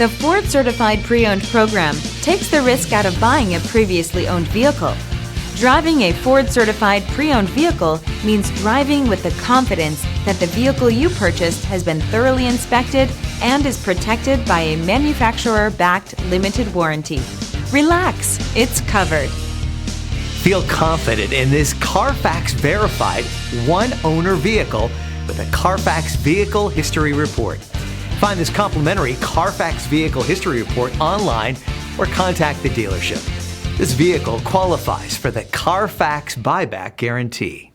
The Ford Certified Pre-Owned program takes the risk out of buying a previously owned vehicle. Driving a Ford Certified Pre-Owned vehicle means driving with the confidence that the vehicle you purchased has been thoroughly inspected and is protected by a manufacturer-backed limited warranty. Relax, it's covered. Feel confident in this Carfax verified one-owner vehicle with a Carfax Vehicle History Report. Find this complimentary Carfax Vehicle History Report online or contact the dealership. This vehicle qualifies for the Carfax Buyback Guarantee.